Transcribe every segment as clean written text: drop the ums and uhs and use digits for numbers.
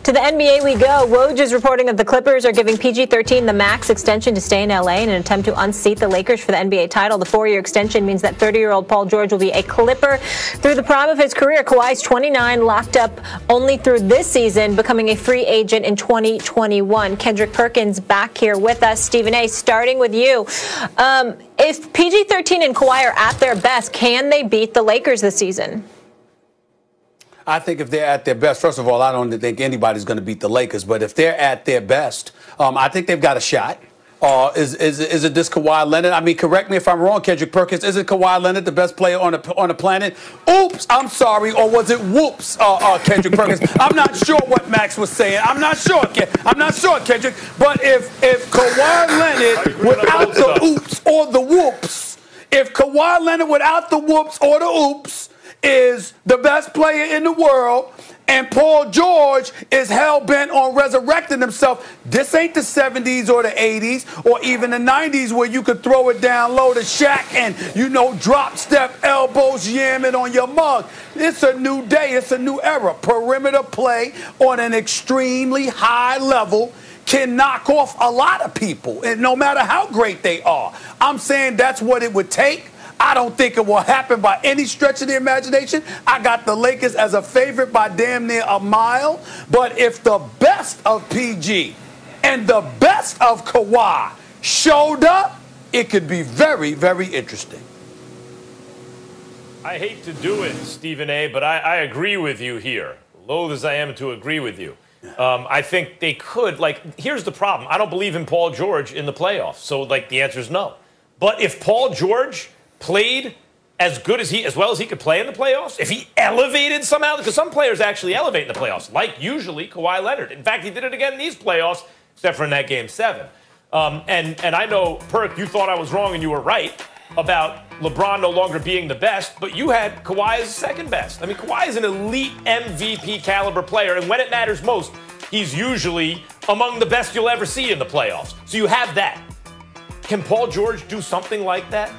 To the NBA we go. Woj is reporting that the Clippers are giving PG-13 the max extension to stay in LA in an attempt to unseat the Lakers for the NBA title. The 4-year extension means that 30-year-old Paul George will be a Clipper through the prime of his career. Kawhi's 29, locked up only through this season, becoming a free agent in 2021. Kendrick Perkins back here with us. Stephen A., starting with you. If PG-13 and Kawhi are at their best, can they beat the Lakers this season? I think if they're at their best, first of all, I don't think anybody's going to beat the Lakers. But if they're at their best, I think they've got a shot. Is it this Kawhi Leonard? I mean, correct me if I'm wrong, Kendrick Perkins. Is it Kawhi Leonard the best player on the planet? Oops, I'm sorry. Or was it whoops, Kendrick Perkins? I'm not sure what Max was saying. I'm not sure, Kendrick. But if Kawhi Leonard without the oops or the whoops, if Kawhi Leonard without the whoops or the oops is the best player in the world, and Paul George is hell-bent on resurrecting himself, this ain't the 70s or the 80s or even the 90s where you could throw it down low to Shaq and, drop step elbows yamming on your mug. It's a new day. It's a new era. Perimeter play on an extremely high level can knock off a lot of people, and no matter how great they are. I'm saying that's what it would take. I don't think it will happen by any stretch of the imagination. I got the Lakers as a favorite by damn near a mile. But if the best of PG and the best of Kawhi showed up, it could be very, very interesting. I hate to do it, Stephen A., but I agree with you here. Loath as I am to agree with you. I think they could. Here's the problem. I don't believe in Paul George in the playoffs. So, the answer is no. But if Paul George played as well as he could play in the playoffs, if he elevated somehow, because some players actually elevate in the playoffs, like usually Kawhi Leonard. In fact, he did it again in these playoffs, except for in that Game 7. And I know, Perk, you thought I was wrong and you were right about LeBron no longer being the best, but you had Kawhi as second best. I mean, Kawhi is an elite MVP caliber player, and when it matters most, he's usually among the best you'll ever see in the playoffs. So you have that. Can Paul George do something like that?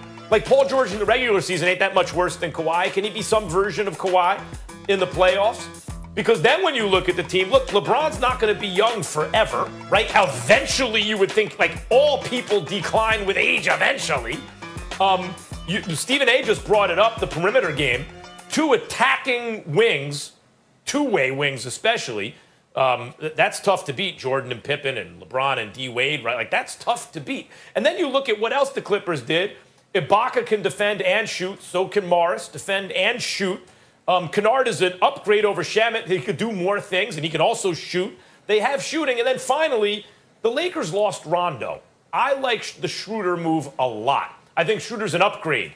Paul George in the regular season ain't that much worse than Kawhi. Can he be some version of Kawhi in the playoffs? Because then when you look at the team, look, LeBron's not going to be young forever, right? Eventually you would think, all people decline with age eventually. Stephen A. just brought it up, the perimeter game. Two attacking wings, two-way wings especially, that's tough to beat. Jordan and Pippen and LeBron and D. Wade, right? That's tough to beat. And then you look at what else the Clippers did. Ibaka can defend and shoot. So can Morris. Defend and shoot. Kennard is an upgrade over Shamet. He could do more things, and he can also shoot. They have shooting. And then finally, the Lakers lost Rondo. I like the Schroeder move a lot. I think Schroeder's an upgrade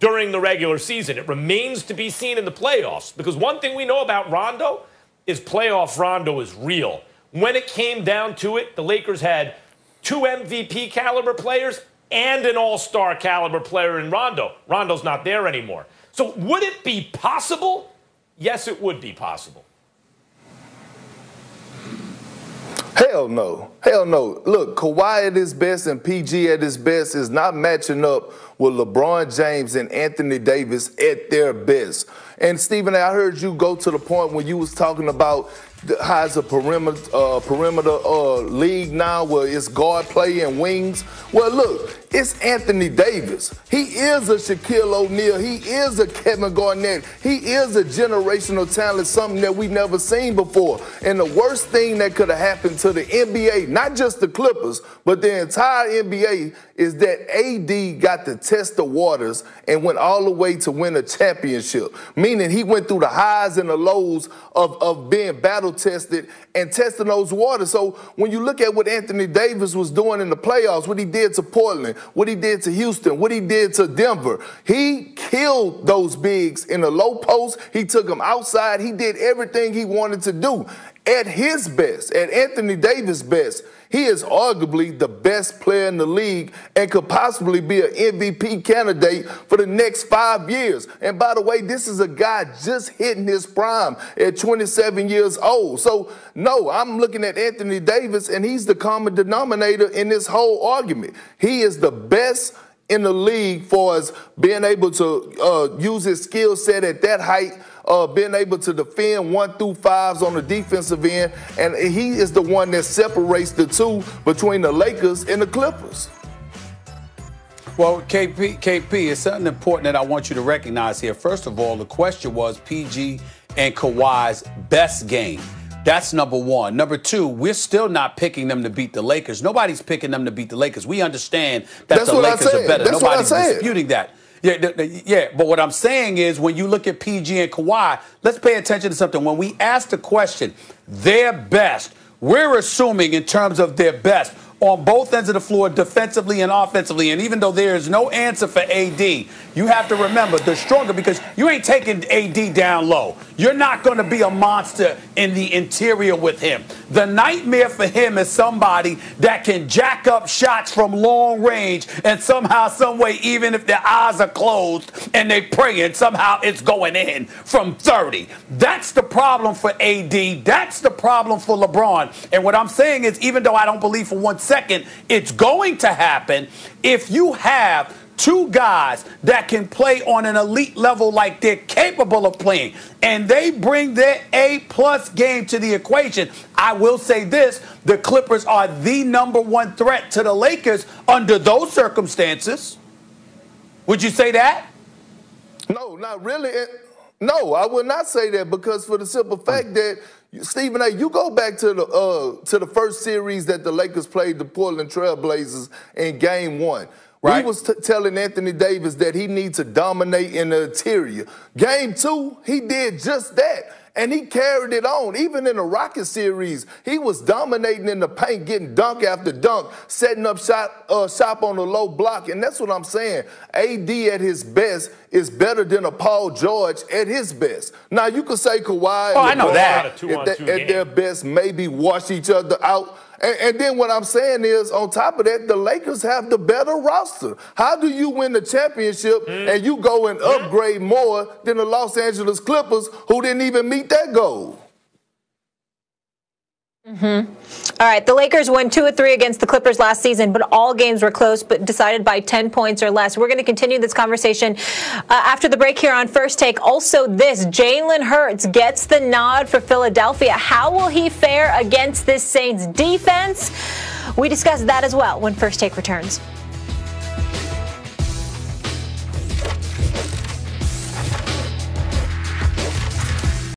during the regular season. It remains to be seen in the playoffs, because one thing we know about Rondo is playoff Rondo is real. When it came down to it, the Lakers had 2 MVP caliber players and an all-star caliber player in Rondo. Rondo's not there anymore. So would it be possible? Yes, it would be possible. Hell no. Hell no. Look, Kawhi at his best and PG at his best is not matching up with LeBron James and Anthony Davis at their best. And, Stephen, I heard you go to the point when you was talking about how it's a perimeter league now where it's guard play and wings. Well, look, it's Anthony Davis. He is a Shaquille O'Neal. He is a Kevin Garnett. He is a generational talent, something that we've never seen before. And the worst thing that could have happened to the NBA, not just the Clippers, but the entire NBA, is that AD got to test the waters and went all the way to win a championship, meaning he went through the highs and the lows of being battle-tested and testing those waters. So when you look at what Anthony Davis was doing in the playoffs, what he did to Portland, what he did to Houston, what he did to Denver, he killed those bigs in the low post. He took them outside. He did everything he wanted to do. At his best, at Anthony Davis' best, he is arguably the best player in the league and could possibly be an MVP candidate for the next 5 years. And by the way, this is a guy just hitting his prime at 27 years old. So, no, I'm looking at Anthony Davis, and he's the common denominator in this whole argument. He is the best in the league for us being able to use his skill set at that height, being able to defend 1 through 5s on the defensive end, and he is the one that separates the two between the Lakers and the Clippers. Well, KP, it's something important that I want you to recognize here. First of all, the question was PG and Kawhi's best game. That's number one. Number two, we're still not picking them to beat the Lakers. Nobody's picking them to beat the Lakers. We understand that the Lakers are better. Nobody's disputing that. Yeah, but what I'm saying is when you look at PG and Kawhi, let's pay attention to something. When we ask the question, their best, we're assuming in terms of their best on both ends of the floor, defensively and offensively. And even though there is no answer for AD, you have to remember the stronger, because you ain't taking AD down low. You're not going to be a monster in the interior with him. The nightmare for him is somebody that can jack up shots from long range and somehow, some way, even if their eyes are closed and they praying, somehow it's going in from 30. That's the problem for AD. That's the problem for LeBron. And what I'm saying is, even though I don't believe for 1 second it's going to happen, if you have two guys that can play on an elite level like they're capable of playing, and they bring their A-plus game to the equation, I will say this, the Clippers are the #1 threat to the Lakers under those circumstances. Would you say that? No, not really. No, I would not say that, because for the simple fact that, Stephen A., you go back to the first series that the Lakers played the Portland Trail Blazers in Game 1. Right. We was telling Anthony Davis that he needs to dominate in the interior. Game 2, he did just that, and he carried it on. Even in the Rocket series, he was dominating in the paint, getting dunk after dunk, setting up shop on the low block, and that's what I'm saying. AD at his best is better than a Paul George at his best. Now, you could say Kawhi and I know that. At their best maybe wash each other out. And then what I'm saying is, on top of that, the Lakers have the better roster. How do you win the championship and you go and upgrade more than the Los Angeles Clippers, who didn't even meet that goal? All right, the Lakers won 2 of 3 against the Clippers last season, but all games were close, but decided by 10 points or less. We're going to continue this conversation after the break here on First Take. Also this, Jalen Hurts gets the nod for Philadelphia. How will he fare against this Saints defense? We discuss that as well when First Take returns.